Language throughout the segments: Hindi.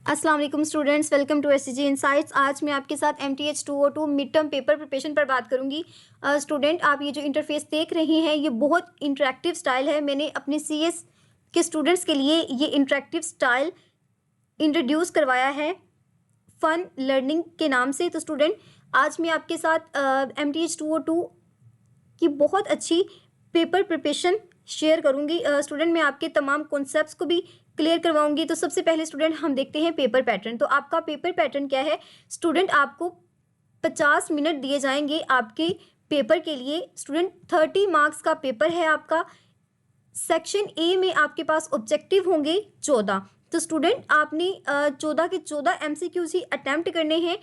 अस्सलाम वालेकुम students, welcome to SCG insights. आज मैं आपके साथ MTH 202 mid term paper preparation पर बात करूंगी। स्टूडेंट, आप ये जो इंटरफेस देख रहे हैं ये बहुत इंटरेक्टिव स्टाइल है। मैंने अपने CS के स्टूडेंट्स के लिए ये इंटरेक्टिव स्टाइल इंट्रोड्यूस करवाया है फन लर्निंग के नाम से। तो स्टूडेंट, आज मैं आपके साथ MTH 202 की बहुत अच्छी पेपर प्रिपरेशन शेयर करूंगी। स्टूडेंट, मैं आपके तमाम कॉन्सेप्ट्स को भी क्लियर करवाऊंगी। तो सबसे पहले स्टूडेंट हम देखते हैं पेपर पैटर्न। तो आपका पेपर पैटर्न क्या है स्टूडेंट? आपको 50 मिनट दिए जाएंगे आपके पेपर के लिए। स्टूडेंट, 30 मार्क्स का पेपर है आपका। सेक्शन ए में आपके पास ऑब्जेक्टिव होंगे 14। तो स्टूडेंट, आपने 14 के 14 MCQs ही अटैम्प्ट करने हैं।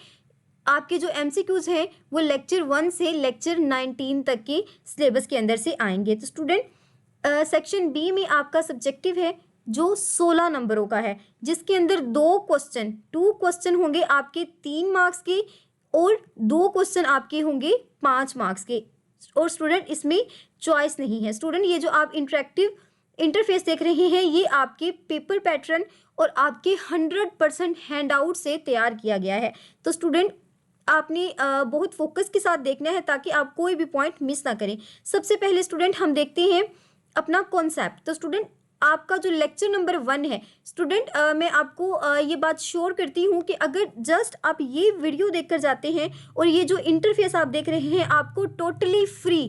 आपके जो MCQs हैं वो लेक्चर 1 से लेक्चर 19 तक के सिलेबस के अंदर से आएंगे। तो स्टूडेंट, सेक्शन बी में आपका सब्जेक्टिव है जो 16 नंबरों का है, जिसके अंदर 2 क्वेश्चन होंगे आपके 3 मार्क्स के और 2 क्वेश्चन आपके होंगे 5 मार्क्स के। और स्टूडेंट, इसमें चॉइस नहीं है। स्टूडेंट, ये जो आप इंटरेक्टिव इंटरफेस देख रहे हैं ये आपके पेपर पैटर्न और आपके 100% हैंडआउट से तैयार किया गया है। तो स्टूडेंट, आपने बहुत फोकस के साथ देखना है ताकि आप कोई भी पॉइंट मिस ना करें। सबसे पहले स्टूडेंट हम देखते हैं अपना कॉन्सेप्ट। तो स्टूडेंट, आपका जो लेक्चर नंबर 1 है स्टूडेंट, मैं आपको ये बात श्योर करती हूँ कि अगर जस्ट आप ये वीडियो देखकर जाते हैं और ये जो इंटरफेस आप देख रहे हैं आपको टोटली फ्री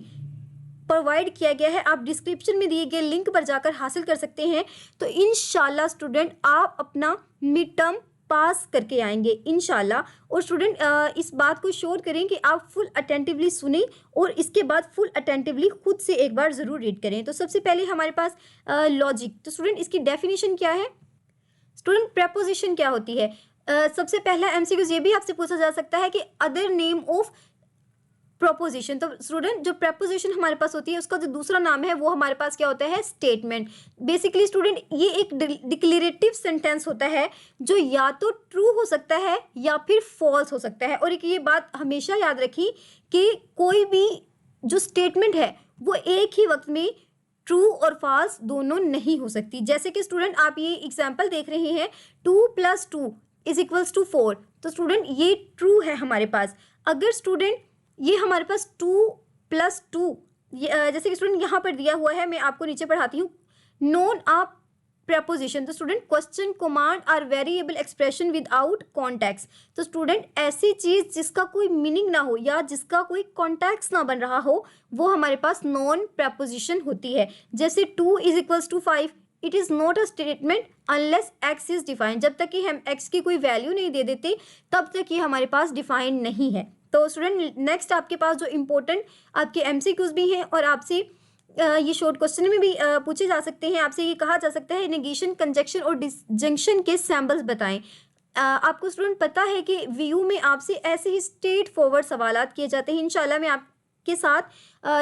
प्रोवाइड किया गया है, आप डिस्क्रिप्शन में दिए गए लिंक पर जाकर हासिल कर सकते हैं। तो इंशाल्लाह स्टूडेंट, आप अपना मिड टर्म पास करके आएंगे इंशाल्लाह। और स्टूडेंट, इस बात को श्योर करें कि आप फुल अटेंटिवली सुने और इसके बाद फुल अटेंटिवली खुद से एक बार ज़रूर रीड करें। तो सबसे पहले हमारे पास लॉजिक। तो स्टूडेंट, इसकी डेफिनेशन क्या है? स्टूडेंट, प्रेपोजिशन क्या होती है? सबसे पहला MCQ ये भी आपसे पूछा जा सकता है कि अदर नेम ऑफ प्रोपोजिशन। तो स्टूडेंट, जो प्रेपोजिशन हमारे पास होती है उसका जो दूसरा नाम है वो हमारे पास क्या होता है? स्टेटमेंट। बेसिकली स्टूडेंट, ये एक डिक्लेरेटिव सेंटेंस होता है जो या तो ट्रू हो सकता है या फिर फॉल्स हो सकता है। और एक ये बात हमेशा याद रखी कि कोई भी जो स्टेटमेंट है वो एक ही वक्त में ट्रू और फॉल्स दोनों नहीं हो सकती। जैसे कि स्टूडेंट, आप ये एग्जाम्पल देख रहे हैं 2 + 2 = 4। तो स्टूडेंट, ये ट्रू है हमारे पास। अगर स्टूडेंट ये हमारे पास 2 + 2 जैसे कि स्टूडेंट यहाँ पर दिया हुआ है, मैं आपको नीचे पढ़ाती हूँ। Known a preposition. तो स्टूडेंट, क्वेश्चन, कमांड और वेरिएबल एक्सप्रेशन विदाउट कॉन्टेक्स्ट। तो स्टूडेंट, ऐसी चीज जिसका कोई मीनिंग ना हो या जिसका कोई कॉन्टेक्स्ट ना बन रहा हो वो हमारे पास नॉन प्रेपोजिशन होती है। जैसे 2 = 5, it is not a statement unless x is defined. जब तक कि हम x की कोई वैल्यू नहीं दे देते तब तक ये हमारे पास डिफाइंड नहीं है। तो स्टूडेंट, नेक्स्ट आपके पास जो इम्पोर्टेंट आपके MCQs भी हैं और आपसे ये शॉर्ट क्वेश्चन में भी पूछे जा सकते हैं। आपसे ये कहा जा सकता है नेगेशन, कंजंक्शन और डिसजंक्शन के सैम्पल्स बताएं। आपको स्टूडेंट पता है कि VU में आपसे ऐसे ही स्ट्रेट फॉरवर्ड सवालात किए जाते हैं। इंशाल्लाह मैं आपके साथ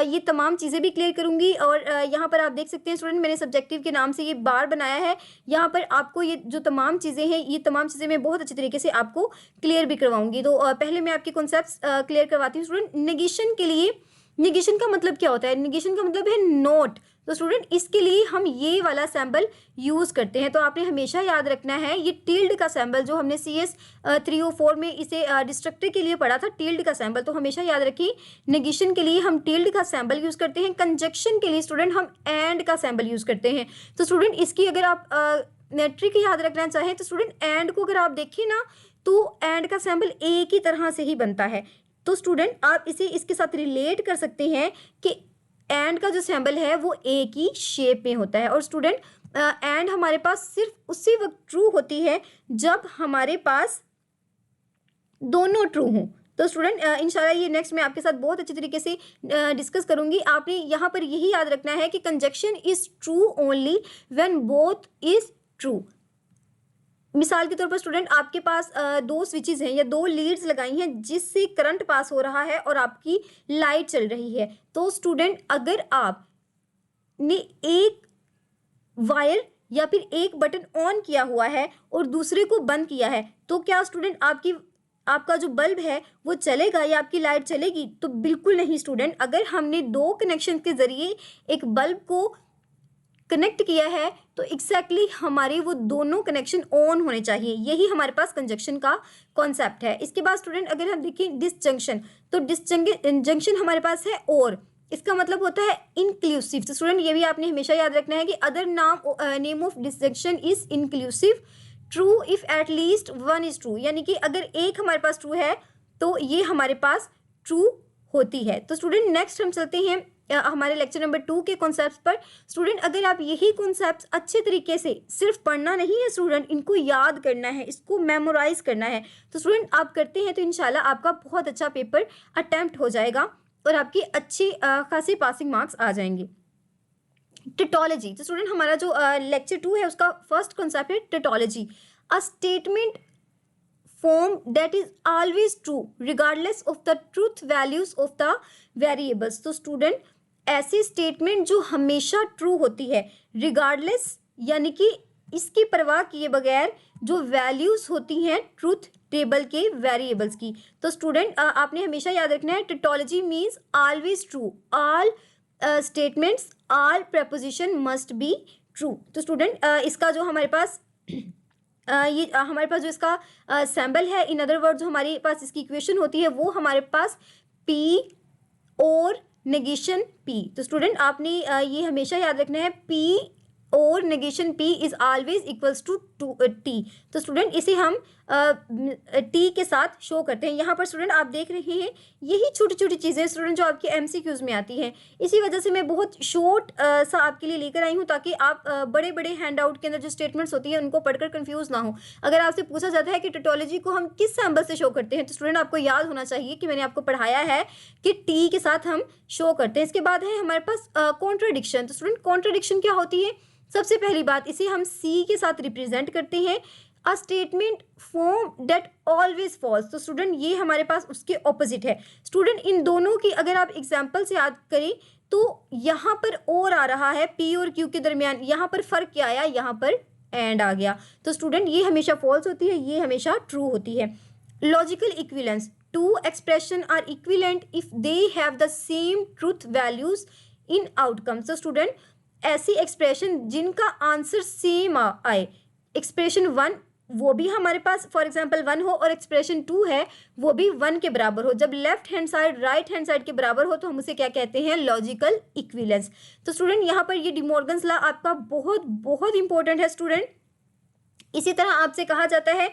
ये तमाम चीज़ें भी क्लियर करूंगी। और यहाँ पर आप देख सकते हैं स्टूडेंट, मैंने सब्जेक्टिव के नाम से ये बार बनाया है। यहाँ पर आपको ये जो तमाम चीज़ें हैं ये तमाम चीज़ें मैं बहुत अच्छे तरीके से आपको क्लियर भी करवाऊंगी। तो पहले मैं आपके कॉन्सेप्ट्स क्लियर करवाती हूँ। स्टूडेंट, नेगेशन के लिए, नेगेशन का मतलब क्या होता है? नेगेशन का मतलब है नॉट। तो स्टूडेंट, इसके लिए हम ये वाला सैम्बल यूज़ करते हैं। तो आपने हमेशा याद रखना है ये टिल्ड का सैम्बल, जो हमने CS 304 में इसे डिस्ट्रक्टर के लिए पढ़ा था, टिल्ड का सैम्बल। तो हमेशा याद रखिए नेगेशन के लिए हम टिल्ड का सैम्बल यूज़ करते हैं। कंजंक्शन के लिए स्टूडेंट हम एंड का सैम्बल यूज़ करते हैं। तो स्टूडेंट, इसकी अगर आप ट्रिक याद रखना चाहें तो स्टूडेंट, एंड को अगर आप देखें ना तो एंड का सैम्बल एक ही तरह से ही बनता है। तो स्टूडेंट, आप इसे इसके साथ रिलेट कर सकते हैं कि एंड का जो सिंबल है वो एक ही शेप में होता है। और स्टूडेंट, एंड हमारे पास सिर्फ उसी वक्त ट्रू होती है जब हमारे पास दोनों ट्रू हों। तो स्टूडेंट, इंशाल्लाह ये नेक्स्ट मैं आपके साथ बहुत अच्छी तरीके से डिस्कस करूंगी। आपने यहाँ पर यही याद रखना है कि conjunction is true only when both is true. मिसाल के तौर पर स्टूडेंट, आपके पास 2 स्विचेस हैं या 2 लीड्स लगाई हैं जिससे करंट पास हो रहा है और आपकी लाइट चल रही है। तो स्टूडेंट, अगर आपने एक वायर या फिर एक बटन ऑन किया हुआ है और दूसरे को बंद किया है तो क्या स्टूडेंट आपका जो बल्ब है वो चलेगा या आपकी लाइट चलेगी? तो बिल्कुल नहीं स्टूडेंट। अगर हमने 2 कनेक्शन के जरिए एक बल्ब को कनेक्ट किया है तो एग्जैक्टली हमारे वो दोनों कनेक्शन ऑन होने चाहिए, यही हमारे पास कंजक्शन का कॉन्सेप्ट है। इसके बाद स्टूडेंट अगर हम देखें डिसजंक्शन, तो डिसजंक्शन हमारे पास है और, इसका मतलब होता है इंक्लूसिव। तो स्टूडेंट ये भी आपने हमेशा याद रखना है कि other name of disjunction is inclusive, true if at least one is true, यानी कि अगर एक हमारे पास ट्रू है तो ये हमारे पास ट्रू होती है। तो स्टूडेंट नेक्स्ट हम चलते हैं हमारे लेक्चर नंबर 2 के कॉन्सेप्ट्स पर। स्टूडेंट अगर आप यही कॉन्सेप्ट्स अच्छे तरीके से, सिर्फ पढ़ना नहीं है स्टूडेंट, इनको याद करना है, इसको मेमोराइज करना है, तो स्टूडेंट आप करते हैं तो इंशाल्लाह आपका बहुत अच्छा पेपर अटेम्प्ट हो जाएगा और आपकी अच्छी खासी पासिंग मार्क्स आ जाएंगे। टेटोलॉजी, तो स्टूडेंट हमारा जो लेक्चर 2 है उसका फर्स्ट कॉन्सेप्ट है टेटोलॉजी, a statement form that is always true regardless of the truth values of the variables। तो स्टूडेंट ऐसी स्टेटमेंट जो हमेशा ट्रू होती है, रिगार्डलेस यानी कि इसकी परवाह किए बगैर जो वैल्यूज होती हैं ट्रूथ टेबल के वेरिएबल्स की। तो स्टूडेंट आपने हमेशा याद रखना है टेटोलॉजी means always true, all statements, all preposition must be true. तो स्टूडेंट इसका जो हमारे पास ये हमारे पास जो इसका सैम्बल है, इन अदर वर्ड जो हमारे पास इसकी इक्वेशन होती है वो हमारे पास P और नेगेशन P। तो स्टूडेंट आपने ये हमेशा याद रखना है P और negation P is always equals to T। तो स्टूडेंट इसे हम T के साथ शो करते हैं। यहाँ पर स्टूडेंट आप देख रहे हैं यही छोटी छोटी चीज़ें स्टूडेंट जो आपके MCQs में आती हैं, इसी वजह से मैं बहुत शॉर्ट सा आपके लिए लेकर आई हूँ ताकि आप बड़े बड़े हैंड आउट के अंदर जो स्टेटमेंट्स होती हैं उनको पढ़कर कंफ्यूज ना हो। अगर आपसे पूछा जाता है कि टेटोलॉजी को हम किस सैम्बल से शो करते हैं, तो स्टूडेंट आपको याद होना चाहिए कि मैंने आपको पढ़ाया है कि T के साथ हम शो करते हैं। इसके बाद है हमारे पास कॉन्ट्राडिक्शन। तो स्टूडेंट कॉन्ट्राडिक्शन क्या होती है? सबसे पहली बात, इसे हम C के साथ रिप्रेजेंट करते हैं, a statement form that always false. तो स्टूडेंट ये हमारे पास उसके ऑपोजिट है। स्टूडेंट इन दोनों की अगर आप एग्जाम्पल से याद करें तो यहाँ पर और आ रहा है P और Q के दरमियान, यहाँ पर फर्क क्या आया, यहाँ पर एंड आ गया। तो स्टूडेंट ये हमेशा फॉल्स होती है, ये हमेशा ट्रू होती है। Logical equivalence, two expression are equivalent if they have the same truth values in outcome. तो स्टूडेंट ऐसी एक्सप्रेशन जिनका आंसर सेम आए, एक्सप्रेशन 1 वो भी हमारे पास फॉर एग्जांपल 1 हो और एक्सप्रेशन 2 है वो भी 1 के बराबर हो, जब left hand side right hand side के बराबर हो तो हम उसे क्या कहते हैं, लॉजिकल इक्विवेलेंस। तो स्टूडेंट यहाँ पर ये डिमॉर्गन्स लॉ आपका बहुत बहुत इंपॉर्टेंट है स्टूडेंट। इसी तरह आपसे कहा जाता है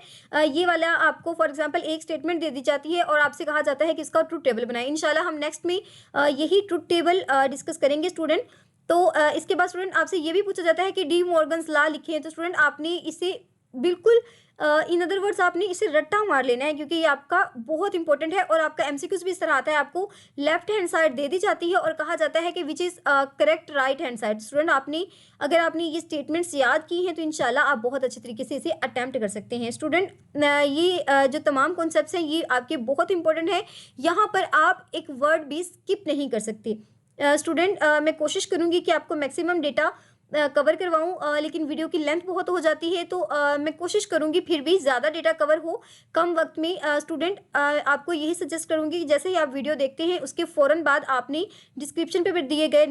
ये वाला आपको फॉर एग्जांपल एक स्टेटमेंट दे दी जाती है और आपसे कहा जाता है कि इसका ट्रूथ टेबल बनाए। इंशाल्लाह हम नेक्स्ट में यही ट्रूथ टेबल डिस्कस करेंगे स्टूडेंट। तो इसके बाद स्टूडेंट आपसे ये भी पूछा जाता है कि डी मॉर्गन्स लॉ लिखें। तो स्टूडेंट आपने इसे बिल्कुल इन अदर वर्ड्स आपने इसे रट्टा मार लेना है क्योंकि ये आपका बहुत इंपॉर्टेंट है और आपका MCQs भी इस तरह आता है, आपको लेफ्ट हैंड साइड दे दी जाती है और कहा जाता है कि which is correct right hand side. Student आपने अगर आपने ये स्टेटमेंट्स याद की हैं तो इंशाल्लाह आप बहुत अच्छे तरीके से इसे अटैम्प्ट कर सकते हैं। स्टूडेंट ये जो तमाम कॉन्सेप्ट्स हैं ये आपके बहुत इंपॉर्टेंट है, यहाँ पर आप एक वर्ड भी स्किप नहीं कर सकते। स्टूडेंट मैं कोशिश करूँगी कि आपको मैक्सिमम डेटा कवर करवाऊँ, लेकिन वीडियो की लेंथ बहुत हो जाती है तो मैं कोशिश करूँगी फिर भी ज़्यादा डेटा कवर हो कम वक्त में। स्टूडेंट आपको यही सजेस्ट करूँगी कि जैसे ही आप वीडियो देखते हैं उसके फ़ौरन बाद आपने डिस्क्रिप्शन पे दिए गए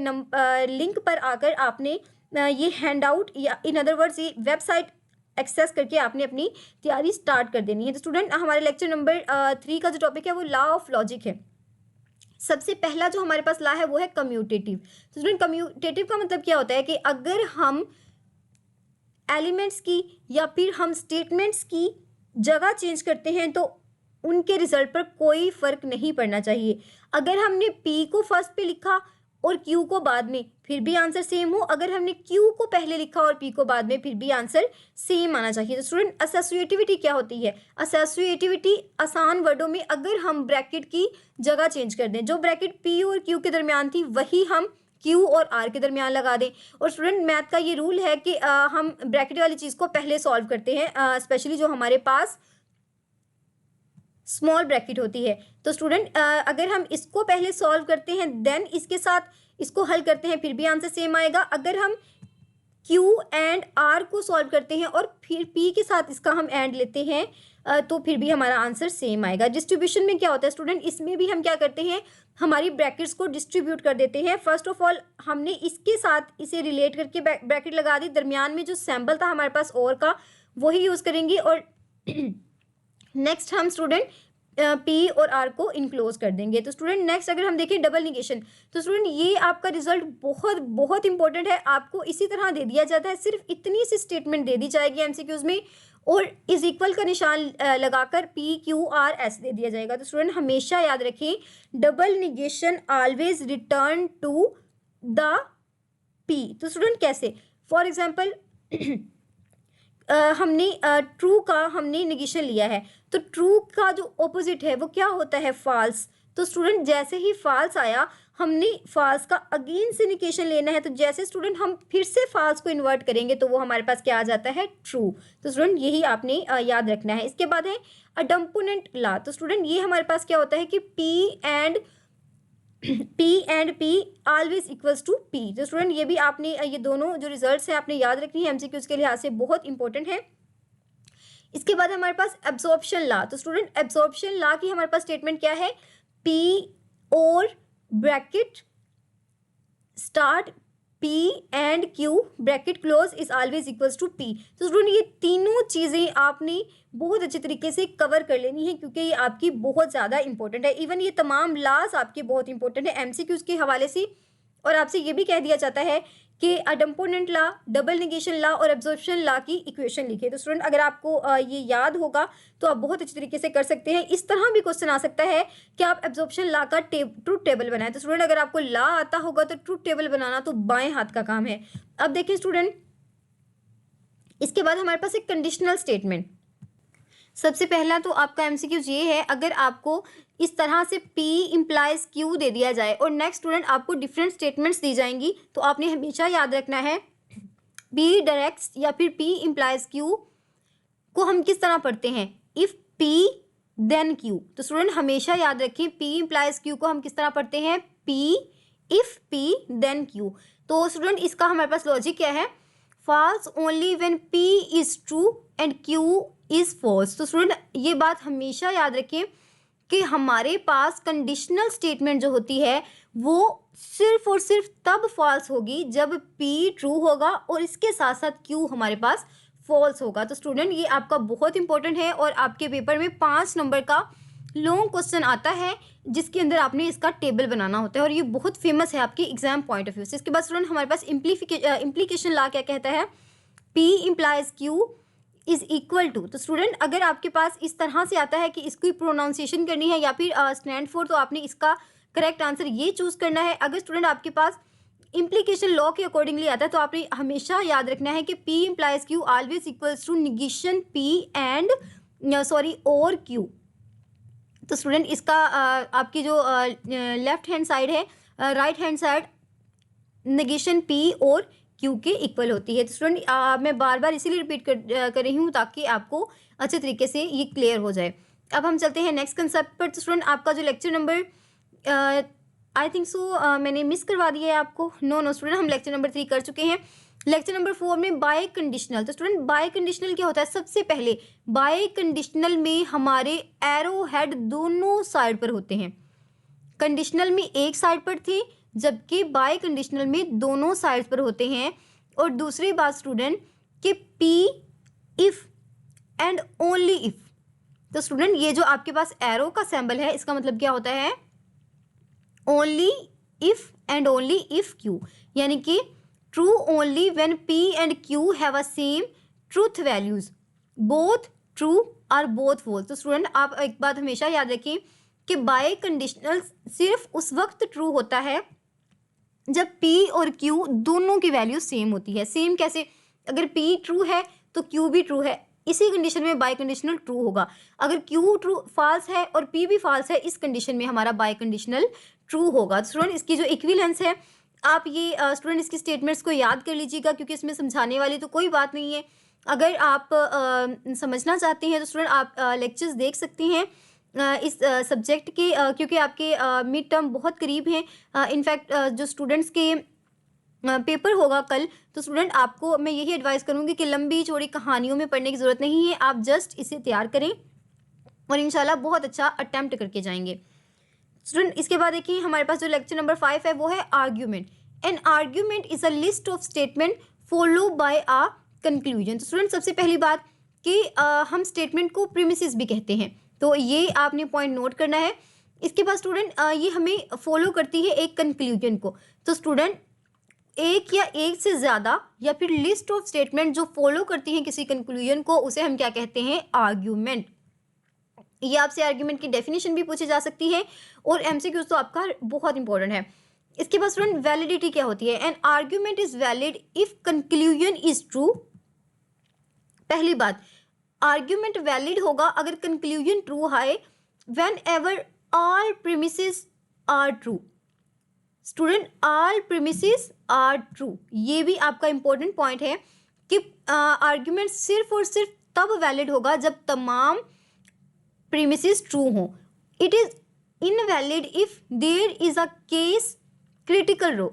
लिंक पर आकर आपने ये हैंड आउट या इन अदर वर्ड्स ये वेबसाइट एक्सेस करके आपने अपनी तैयारी स्टार्ट कर देनी है। तो स्टूडेंट हमारे लेक्चर नंबर 3 का जो टॉपिक है वो लॉ ऑफ लॉजिक है। सबसे पहला जो हमारे पास लॉ है वो है कम्यूटेटिव। तो स्टूडेंट कम्यूटेटिव का मतलब क्या होता है कि अगर हम एलिमेंट्स की या फिर हम स्टेटमेंट्स की जगह चेंज करते हैं तो उनके रिजल्ट पर कोई फर्क नहीं पड़ना चाहिए। अगर हमने P को फर्स्ट पे लिखा और Q को बाद में फिर भी आंसर सेम हो, अगर हमने Q को पहले लिखा और P को बाद में फिर भी आंसर सेम आना चाहिए। तो स्टूडेंट एसोसिएटिविटी क्या होती है? एसोसिएटिविटी आसान वर्डों में अगर हम ब्रैकेट की जगह चेंज कर दें, जो ब्रैकेट P और Q के दरमियान थी वही हम Q और R के दरमियान लगा दें। और स्टूडेंट मैथ का ये रूल है कि हम ब्रैकेट वाली चीज़ को पहले सॉल्व करते हैं, स्पेशली जो हमारे पास स्मॉल ब्रैकेट होती है। तो स्टूडेंट अगर हम इसको पहले सॉल्व करते हैं देन इसके साथ इसको हल करते हैं फिर भी आंसर सेम आएगा। अगर हम क्यू एंड आर को सॉल्व करते हैं और फिर पी के साथ इसका हम एंड लेते हैं तो फिर भी हमारा आंसर सेम आएगा। डिस्ट्रीब्यूशन में क्या होता है स्टूडेंट, इसमें भी हम क्या करते हैं, हमारी ब्रैकेट्स को डिस्ट्रीब्यूट कर देते हैं। फर्स्ट ऑफ ऑल हमने इसके साथ इसे रिलेट करके ब्रैकेट लगा दी, दरमियान में जो सैम्पल था हमारे पास और का वही यूज़ करेंगे और नेक्स्ट हम स्टूडेंट पी और आर को इनक्लोज कर देंगे। तो स्टूडेंट नेक्स्ट अगर हम देखें डबल निगेशन, तो स्टूडेंट ये आपका रिजल्ट बहुत बहुत इंपॉर्टेंट है। आपको इसी तरह दे दिया जाता है, सिर्फ इतनी सी स्टेटमेंट दे दी जाएगी एमसीक्यूज में और इज इक्वल का निशान लगाकर पी क्यू आर एस दे दिया जाएगा। तो स्टूडेंट हमेशा याद रखें, double negation always return to the P. तो स्टूडेंट कैसे, फॉर एग्जाम्पल हमने ट्रू का हमने निगेशन लिया है, तो ट्रू का जो ऑपोजिट है वो क्या होता है, फॉल्स। तो स्टूडेंट जैसे ही फॉल्स आया हमने फॉल्स का अगेन से निगेशन लेना है, तो जैसे स्टूडेंट हम फिर से फॉल्स को इन्वर्ट करेंगे तो वो हमारे पास क्या आ जाता है, ट्रू। तो स्टूडेंट यही आपने याद रखना है। इसके बाद है अडम्पोनेंट ला। तो स्टूडेंट ये हमारे पास क्या होता है कि P always equals to P। तो स्टूडेंट ये भी आपने ये दोनों जो रिजल्ट्स हैं आपने याद रखनी है, एमसीक्यूज के लिहाज से बहुत इंपॉर्टेंट है। इसके बाद हमारे पास एब्जॉर्प्शन लॉ। तो स्टूडेंट एब्जॉर्प्शन लॉ की हमारे पास स्टेटमेंट क्या है, P और bracket start P and Q bracket close is always equals to P। तो स्टूडेंट ये तीनों चीज़ें आपने बहुत अच्छे तरीके से कवर कर लेनी है क्योंकि ये आपकी बहुत ज़्यादा इंपॉर्टेंट है। इवन ये तमाम लॉज आपके बहुत इंपॉर्टेंट है एमसीक्यूज के हवाले से। और आपसे ये भी कह दिया जाता है कि अडम्पोनेंट लॉ, डबल निगेशन लॉ और एब्जॉर्प्शन लॉ की इक्वेशन लिखे। तो स्टूडेंट अगर आपको ये याद होगा तो आप बहुत अच्छे तरीके से कर सकते हैं। इस तरह भी क्वेश्चन आ सकता है कि आप एब्जॉर्प्शन लॉ का ट्रूथ टेबल बनाएं। तो स्टूडेंट अगर आपको लॉ आता होगा तो ट्रूथ टेबल बनाना तो बाएं हाथ का काम है। अब देखिए स्टूडेंट, इसके बाद हमारे पास एक कंडीशनल स्टेटमेंट। सबसे पहला तो आपका एमसीक्यूज ये है, अगर आपको इस तरह से P इम्प्लाइज Q दे दिया जाए और नेक्स्ट स्टूडेंट आपको डिफरेंट स्टेटमेंट्स दी जाएंगी, तो आपने हमेशा याद रखना है P डायरेक्ट्स या फिर P इम्प्लाइज Q को हम किस तरह पढ़ते हैं, इफ P देन Q। तो स्टूडेंट हमेशा याद रखें P इम्प्लाइज Q को हम किस तरह पढ़ते हैं, P if P then Q। तो स्टूडेंट इसका हमारे पास लॉजिक क्या है, false only when P is true and Q is false. तो स्टूडेंट ये बात हमेशा याद रखें कि हमारे पास कंडीशनल स्टेटमेंट जो होती है वो सिर्फ और सिर्फ तब फॉल्स होगी जब P ट्रू होगा और इसके साथ साथ Q हमारे पास फॉल्स होगा। तो स्टूडेंट ये आपका बहुत इंपॉर्टेंट है और आपके पेपर में 5 नंबर का लॉन्ग क्वेश्चन आता है जिसके अंदर आपने इसका टेबल बनाना होता है और ये बहुत फेमस है आपके एग्जाम पॉइंट ऑफ व्यू से। इसके बाद स्टूडेंट हमारे पास इम्प्लीकेशन लॉ क्या कहता है, P implies Q is equal to. तो स्टूडेंट अगर आपके पास इस तरह से आता है कि इसकी प्रोनाउंसिएशन करनी है या फिर स्टैंड फॉर, तो आपने इसका करेक्ट आंसर ये चूज करना है। अगर स्टूडेंट आपके पास इम्प्लीकेशन लॉ के अकॉर्डिंगली आता है तो आपने हमेशा याद रखना है कि P implies Q always equals to negation P and और Q। तो स्टूडेंट इसका आपकी जो लेफ्ट हैंड साइड है, right hand side negation P और Q के इक्वल होती है। तो स्टूडेंट मैं बार बार इसीलिए रिपीट कर रही हूँ ताकि आपको अच्छे तरीके से ये क्लियर हो जाए। अब हम चलते हैं नेक्स्ट कंसेप्ट पर। तो स्टूडेंट आपका जो लेक्चर नंबर आई थिंक सो मैंने मिस करवा दिया है आपको, नो स्टूडेंट हम लेक्चर नंबर 3 कर चुके हैं। लेक्चर नंबर 4 में बाय कंडीशनल। तो स्टूडेंट बाय कंडीशनल क्या होता है, सबसे पहले बाय कंडीशनल में हमारे एरो हेड दोनों साइड पर होते हैं। कंडीशनल में एक साइड पर थे जबकि बाय कंडीशनल में दोनों साइड्स पर होते हैं। और दूसरी बात स्टूडेंट कि P if and only if. तो स्टूडेंट ये जो आपके पास एरो का सिंबल है इसका मतलब क्या होता है, only if and only if Q, यानी कि true only when P and Q have a same truth values, both true और बोथ फॉल्स। तो स्टूडेंट आप एक बात हमेशा याद रखें कि बाय कंडीशनल सिर्फ उस वक्त ट्रू होता है जब P और Q दोनों की वैल्यू सेम होती है। सेम कैसे, अगर P ट्रू है तो Q भी ट्रू है, इसी कंडीशन में बाय कंडीशनल ट्रू होगा। अगर Q ट्रू फॉल्स है और P भी फॉल्स है, इस कंडीशन में हमारा बाय कंडीशनल ट्रू होगा। तो स्टूडेंट इसकी जो इक्विवेलेंस है आप ये स्टूडेंट इसकी स्टेटमेंट्स को याद कर लीजिएगा क्योंकि इसमें समझाने वाली तो कोई बात नहीं है। अगर आप समझना चाहते हैं तो स्टूडेंट आप लेक्चर्स देख सकते हैं इस सब्जेक्ट के क्योंकि आपके मिड टर्म बहुत करीब हैं। इनफैक्ट जो स्टूडेंट्स के पेपर होगा कल, तो स्टूडेंट आपको मैं यही एडवाइस करूँगी कि लंबी चौड़ी कहानियों में पढ़ने की ज़रूरत नहीं है, आप जस्ट इसे तैयार करें और इंशाल्लाह बहुत अच्छा अटेम्प्ट करके जाएंगे। स्टूडेंट इसके बाद देखिए हमारे पास जो लेक्चर नंबर 5 है वो है argument. N argument is a list of statement follow by a conclusion. तो स्टूडेंट सबसे पहली बात कि हम स्टेटमेंट को प्रीमिसेस भी कहते हैं, तो ये आपने पॉइंट नोट करना है। इसके बाद स्टूडेंट ये हमें फॉलो करती है एक कंक्लूजन को। तो स्टूडेंट एक या एक से ज़्यादा या फिर लिस्ट ऑफ स्टेटमेंट जो फॉलो करती हैं किसी कंक्लूजन को, उसे हम क्या कहते हैं? आर्ग्यूमेंट। ये आपसे आर्ग्यूमेंट की डेफिनेशन भी पूछी जा सकती है और एमसीक्यूज तो आपका बहुत इंपॉर्टेंट है। इसके बाद स्टूडेंट वैलिडिटी क्या होती है? An argument is valid if conclusion is true. पहली बात, आर्ग्यूमेंट वैलिड होगा अगर कंक्लूजन ट्रू है whenever all premises are true. Student all premises are true, ये भी आपका इंपॉर्टेंट पॉइंट है कि आर्ग्यूमेंट सिर्फ और सिर्फ तब वैलिड होगा जब तमाम प्रीमिसेस ट्रू हो। It is invalid if there is a case critical row.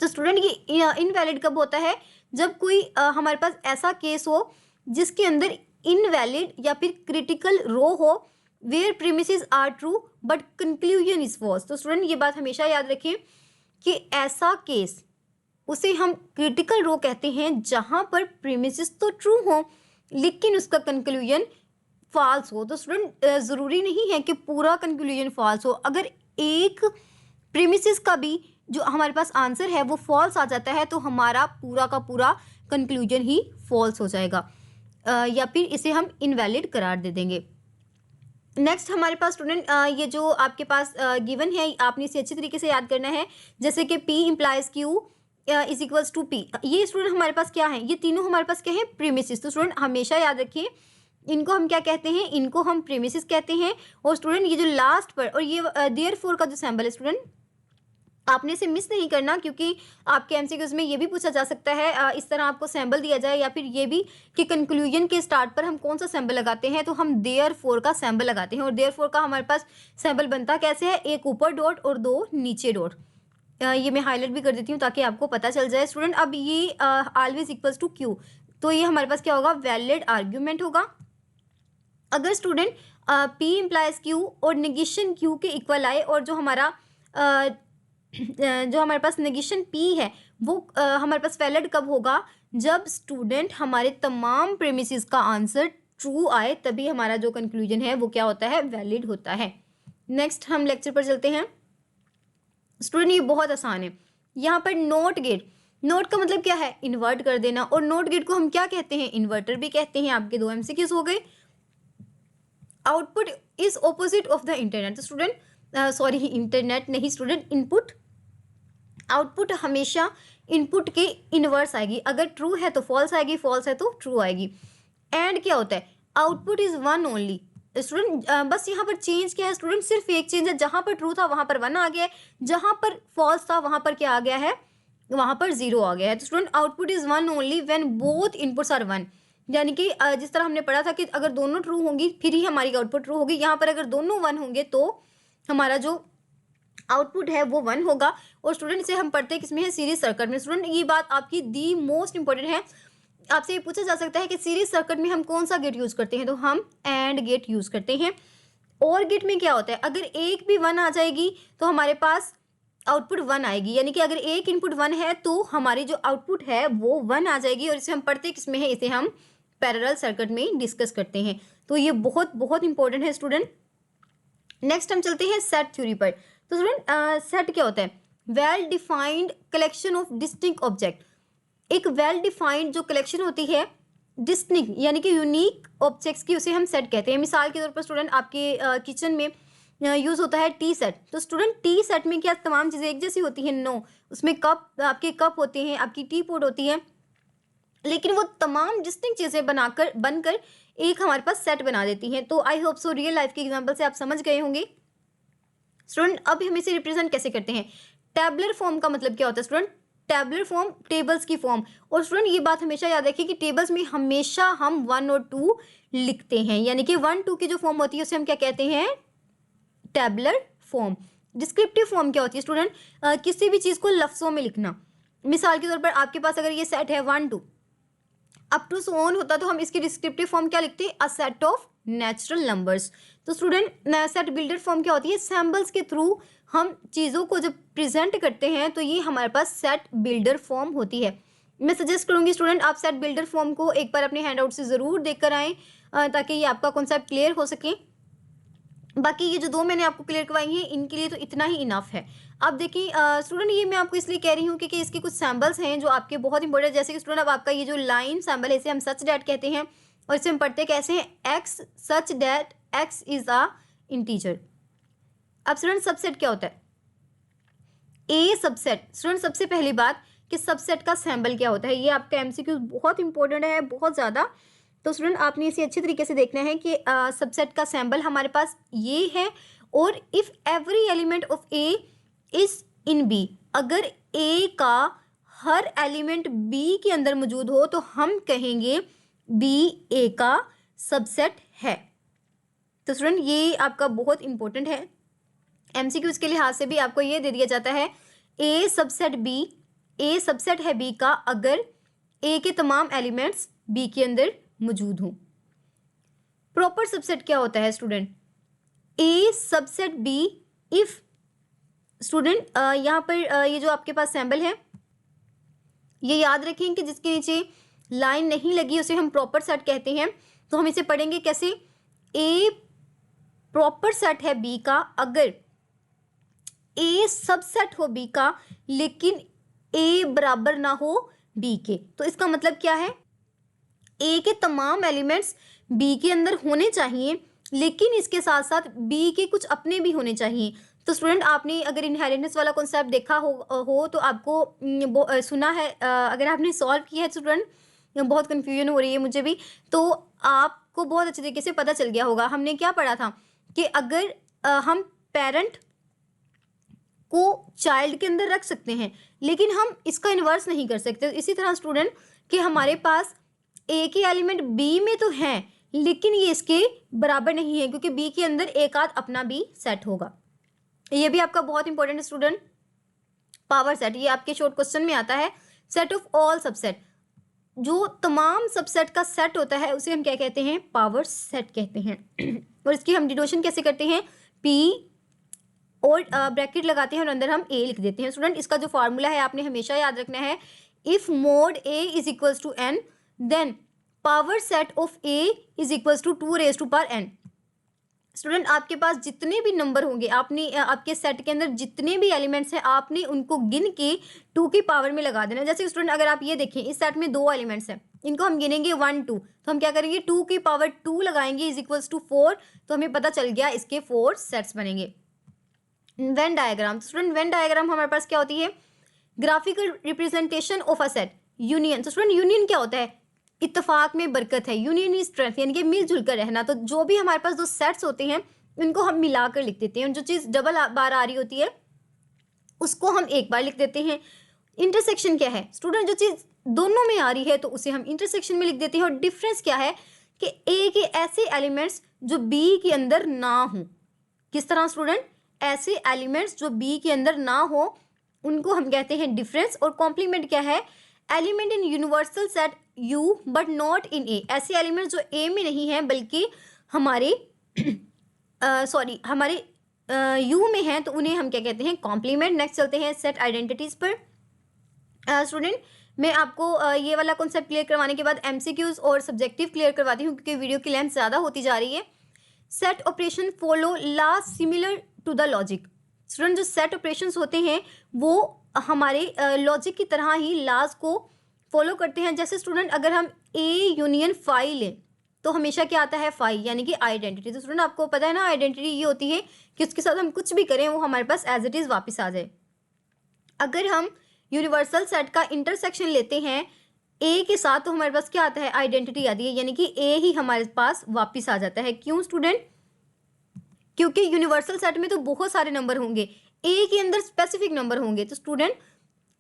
तो स्टूडेंट ये इनवैलिड कब होता है? जब कोई हमारे पास ऐसा केस हो जिसके अंदर इनवैलिड या फिर क्रिटिकल रो हो where premises are true but conclusion is false. तो स्टूडेंट ये बात हमेशा याद रखिए कि ऐसा केस उसे हम क्रिटिकल रो कहते हैं जहां पर प्रीमिसेस तो ट्रू हो लेकिन उसका कंक्लूजन फॉल्स हो। तो स्टूडेंट ज़रूरी नहीं है कि पूरा कंक्लूजन फॉल्स हो, अगर एक प्रीमिसेस का भी जो हमारे पास आंसर है वो फॉल्स आ जाता है तो हमारा पूरा का पूरा कंक्लूजन ही फॉल्स हो जाएगा या फिर इसे हम इनवैलिड करार दे देंगे। नेक्स्ट हमारे पास स्टूडेंट ये जो आपके पास गिवन है आपने इसे अच्छी तरीके से याद करना है, जैसे कि P implies Q is equals to P। ये स्टूडेंट हमारे पास क्या है? ये तीनों हमारे पास क्या है? प्रीमिसेस। तो स्टूडेंट हमेशा याद रखिए इनको हम क्या कहते हैं? इनको हम प्रीमिसेस कहते हैं। और स्टूडेंट ये जो लास्ट पर और ये देयरफॉर का जो सिंबल है स्टूडेंट आपने इसे मिस नहीं करना, क्योंकि आपके एमसीक्यूज में ये भी पूछा जा सकता है इस तरह आपको सिंबल दिया जाए या फिर ये भी कि कंक्लूजन के स्टार्ट पर हम कौन सा सिंबल लगाते हैं, तो हम देयरफॉर का सिंबल लगाते हैं। और देयरफॉर का हमारे पास सिंबल बनता कैसे है? एक ऊपर डॉट और दो नीचे डॉट। ये मैं हाईलाइट भी कर देती हूँ ताकि आपको पता चल जाए। स्टूडेंट अब ये ऑलवेज इक्वल्स टू क्यू, तो ये हमारे पास क्या होगा? वैलिड आर्ग्यूमेंट होगा। अगर स्टूडेंट P इम्प्लाइज Q और नेगेशन Q के इक्वल आए और जो हमारा जो हमारे पास नेगेशन P है वो हमारे पास वैलिड कब होगा? जब स्टूडेंट हमारे तमाम प्रीमिसेस का आंसर ट्रू आए, तभी हमारा जो कंक्लूजन है वो क्या होता है? वैलिड होता है। नेक्स्ट हम लेक्चर पर चलते हैं। स्टूडेंट ये बहुत आसान है। यहाँ पर नोट गेट, नोट का मतलब क्या है? इन्वर्ट कर देना। और नोट गेट को हम क्या कहते हैं? इन्वर्टर भी कहते हैं। आपके दो एमसीक्यूज हो गए। Output is opposite of the internet. तो स्टूडेंट सॉरी इंटरनेट नहीं स्टूडेंट, इनपुट। आउटपुट हमेशा इनपुट के इनवर्स आएगी। अगर ट्रू है तो फॉल्स आएगी, फॉल्स है तो ट्रू आएगी। एंड क्या होता है? Output is one only. Student बस यहाँ पर चेंज क्या है स्टूडेंट? सिर्फ एक चेंज है, जहाँ पर ट्रू था वहाँ पर 1 आ गया है, जहाँ पर फॉल्स था वहाँ पर क्या आ गया है? वहाँ पर 0 आ गया है। तो student output is one only when both inputs are 1। यानी कि जिस तरह हमने पढ़ा था कि अगर दोनों ट्रू होंगी फिर ही हमारी आउटपुट ट्रू होगी। यहाँ पर अगर दोनों 1 होंगे तो हमारा जो आउटपुट है वो 1 होगा। और स्टूडेंट इसे हम पढ़ते हैं किसमें है? सीरीज सर्किट में। स्टूडेंट ये बात आपकी दी मोस्ट इंपॉर्टेंट है। आपसे ये पूछा जा सकता है कि सीरीज सर्किट में हम कौन सा गेट यूज करते हैं, तो हम एंड गेट यूज करते हैं। और गेट में क्या होता है? अगर एक भी 1 आ जाएगी तो हमारे पास आउटपुट 1 आएगी। यानी कि अगर एक इनपुट 1 है तो हमारी जो आउटपुट है वो 1 आ जाएगी। और इसे हम पढ़ते किसमें है? इसे हम पैरेलल सर्किट में डिस्कस करते हैं। तो ये बहुत बहुत इंपॉर्टेंट है स्टूडेंट। नेक्स्ट हम चलते हैं सेट थ्योरी पर। तो स्टूडेंट सेट क्या होता है? Well defined collection of distinct object. एक वेल डिफाइंड जो कलेक्शन होती है डिस्टिंक्ट यानी कि यूनिक ऑब्जेक्ट्स की, उसे हम सेट कहते हैं। मिसाल के तौर पर स्टूडेंट आपके किचन में यूज होता है टी सेट। तो स्टूडेंट टी सेट में क्या तमाम चीज़ें एक जैसी होती हैं? नो, उसमें आपके कप होते हैं, आपकी टी पॉट होती है, लेकिन वो तमाम डिस्टिंक्ट चीज़ें बनकर एक हमारे पास सेट बना देती हैं। तो I hope so real life के एग्जांपल से आप समझ गए होंगे। स्टूडेंट अब हम इसे रिप्रेजेंट कैसे करते हैं? टेबलर फॉर्म का मतलब क्या होता है स्टूडेंट? टेबलर फॉर्म टेबल्स की फॉर्म। और स्टूडेंट ये बात हमेशा याद रखिए कि टेबल्स में हमेशा हम 1 और 2 लिखते हैं। यानी कि 1 2 की जो फॉर्म होती है उसे हम क्या कहते हैं? Tabular form. डिस्क्रिप्टिव फॉर्म क्या होती है स्टूडेंट? किसी भी चीज़ को लफ्ज़ों में लिखना। मिसाल के तौर पर आपके पास अगर ये सेट है 1 2 अप टू सो ऑन होता तो हम इसकी डिस्क्रिप्टिव फॉर्म क्या लिखते हैं, a set of natural numbers. तो स्टूडेंट सेट बिल्डर फॉर्म क्या होती है, सैम्बल्स के थ्रू हम चीज़ों को जब प्रेजेंट करते हैं तो ये हमारे पास सेट बिल्डर फॉर्म होती है। मैं सजेस्ट करूंगी स्टूडेंट आप सेट बिल्डर फॉर्म को एक बार अपने हैंड आउट से ज़रूर देख कर आएँ ताकि ये आपका कॉन्सेप्ट क्लियर हो सके। बाकी ये जो दो मैंने आपको क्लियर करवाई हैं इनके लिए तो इतना ही इनफ है। अब देखिए स्टूडेंट ये मैं आपको इसलिए कह रही हूँ क्योंकि इसके कुछ सैम्बल्स हैं जो आपके बहुत इंपॉर्टेंट, जैसे कि स्टूडेंट अब आपका ये जो लाइन सैम्बल है इसे हम सच डैट कहते हैं और इसे हम पढ़ते कैसे हैं, x such that x is a integer. अब स्टूडेंट सबसेट क्या होता है, ए सबसेट। स्टूडेंट सबसे पहली बात कि सबसेट का सैम्बल क्या होता है, ये आपका एमसीक्यू बहुत इंपॉर्टेंट है, बहुत ज़्यादा। तो स्टूडेंट आपने इसे अच्छे तरीके से देखना है कि सबसेट का सैम्बल हमारे पास ये है और if every element of A is in B, अगर ए का हर एलिमेंट बी के अंदर मौजूद हो तो हम कहेंगे बी ए का सबसेट है। तो स्टूडेंट ये आपका बहुत इंपॉर्टेंट है, एमसीक्यूज के लिहाज से भी आपको ये दे दिया जाता है ए सबसेट बी, ए सबसेट है बी का अगर ए के तमाम एलिमेंट्स बी के अंदर मौजूद हों। प्रॉपर सबसेट क्या होता है student, A subset B if student यहाँ पर ये जो आपके पास सैम्बल है ये याद रखें कि जिसके नीचे लाइन नहीं लगी उसे हम प्रॉपर सेट कहते हैं। तो हम इसे पढ़ेंगे कैसे, ए प्रॉपर सेट है बी का अगर ए सबसेट हो बी का लेकिन ए बराबर ना हो बी के। तो इसका मतलब क्या है, ए के तमाम एलिमेंट्स बी के अंदर होने चाहिए लेकिन इसके साथ साथ बी के कुछ अपने भी होने चाहिए। तो स्टूडेंट आपने अगर इनहेरिटेंस वाला कॉन्सेप्ट देखा हो तो आपको सुना है, अगर आपने सॉल्व किया है स्टूडेंट, बहुत कन्फ्यूजन हो रही है मुझे भी, तो आपको बहुत अच्छे तरीके से पता चल गया होगा। हमने क्या पढ़ा था कि अगर हम पेरेंट को चाइल्ड के अंदर रख सकते हैं लेकिन हम इसका इन्वर्स नहीं कर सकते। इसी तरह स्टूडेंट कि हमारे पास ए के एलिमेंट बी में तो हैं लेकिन ये इसके बराबर नहीं है क्योंकि बी के अंदर एक आध अपना भी सेट होगा। ये भी आपका बहुत इंपॉर्टेंट स्टूडेंट, पावर सेट, ये आपके शॉर्ट क्वेश्चन में आता है। सेट ऑफ ऑल सबसेट, जो तमाम सबसेट का सेट होता है उसे हम क्या कहते हैं, पावर सेट कहते हैं। और इसकी हम डिनोशन कैसे करते हैं, पी और ब्रैकेट लगाते हैं और अंदर हम ए लिख देते हैं। स्टूडेंट इसका जो फार्मूला है आपने हमेशा याद रखना है, if mod A is equals to n then power set of A is equals to 2 raise to power n. Student आपके पास जितने भी नंबर होंगे, आपने आपके सेट के अंदर जितने भी एलिमेंट्स हैं आपने उनको गिन के 2 की पावर में लगा देना। जैसे स्टूडेंट अगर आप ये देखें इस सेट में 2 एलिमेंट्स हैं, इनको हम गिनेंगे 1 2, तो हम क्या करेंगे 2 की पावर 2 लगाएंगे इज इक्वल्स टू 4, तो हमें पता चल गया इसके 4 सेट्स बनेंगे। Venn diagram, student Venn diagram हमारे पास क्या होती है, graphical representation of a set union. तो स्टूडेंट यूनियन क्या होता है, इत्तेफाक में बरकत है, यूनियन इज स्ट्रेंथ, यानी कि मिलजुल कर रहना। तो जो भी हमारे पास 2 सेट्स होते हैं उनको हम मिलाकर लिख देते हैं, जो चीज़ डबल बार आ रही होती है उसको हम एक बार लिख देते हैं। इंटरसेक्शन क्या है स्टूडेंट, जो चीज़ दोनों में आ रही है तो उसे हम इंटरसेक्शन में लिख देते हैं। और डिफरेंस क्या है कि ए के ऐसे एलिमेंट्स जो बी के अंदर ना हो, किस तरह स्टूडेंट, ऐसे एलिमेंट्स जो बी के अंदर ना हो उनको हम कहते हैं डिफरेंस। और कॉम्प्लीमेंट क्या है, element in universal set U but not in A, ऐसे एलिमेंट्स जो ए में नहीं हैं बल्कि हमारे हमारे यू में हैं तो उन्हें हम क्या कहते हैं, कॉम्प्लीमेंट। नेक्स्ट चलते हैं सेट आइडेंटिटीज पर। स्टूडेंट मैं आपको ये वाला कॉन्सेप्ट क्लियर करवाने के बाद एमसीक्यूज और सब्जेक्टिव क्लियर करवाती हूँ क्योंकि वीडियो की लेंथ ज़्यादा होती जा रही है। Set operation follow law similar to the logic. Student जो सेट ऑपरेशंस होते हैं वो हमारे लॉजिक की तरह ही लाज को फॉलो करते हैं। जैसे स्टूडेंट अगर हम ए यूनियन फाई लें तो हमेशा क्या आता है, फाई, यानी कि आइडेंटिटी। तो स्टूडेंट आपको पता है ना आइडेंटिटी ये होती है कि उसके साथ हम कुछ भी करें वो हमारे पास एज इट इज़ वापस आ जाए। अगर हम यूनिवर्सल सेट का इंटरसेक्शन लेते हैं ए के साथ तो हमारे पास क्या आता है, आइडेंटिटी आती है, यानी कि ए ही हमारे पास वापस आ जाता है। क्यों स्टूडेंट, क्योंकि यूनिवर्सल सेट में तो बहुत सारे नंबर होंगे, ए के अंदर स्पेसिफिक नंबर होंगे। तो स्टूडेंट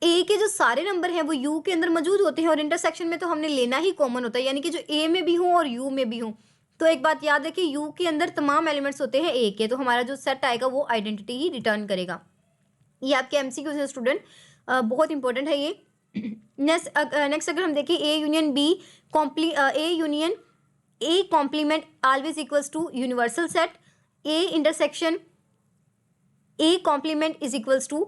ए के जो सारे नंबर हैं वो यू के अंदर मौजूद होते हैं और इंटरसेक्शन में तो हमने लेना ही कॉमन होता है, यानी कि जो ए में भी हो और यू में भी हो। तो एक बात याद रखिए, यू के अंदर तमाम एलिमेंट्स होते हैं ए के, तो हमारा जो सेट आएगा वो आइडेंटिटी ही रिटर्न करेगा। ये आपके एमसीक्यूज है स्टूडेंट, बहुत इंपॉर्टेंट है ये। नेक्स्ट अगर हम देखें A union B A complement always equals to universal set, A intersection A complement is equals to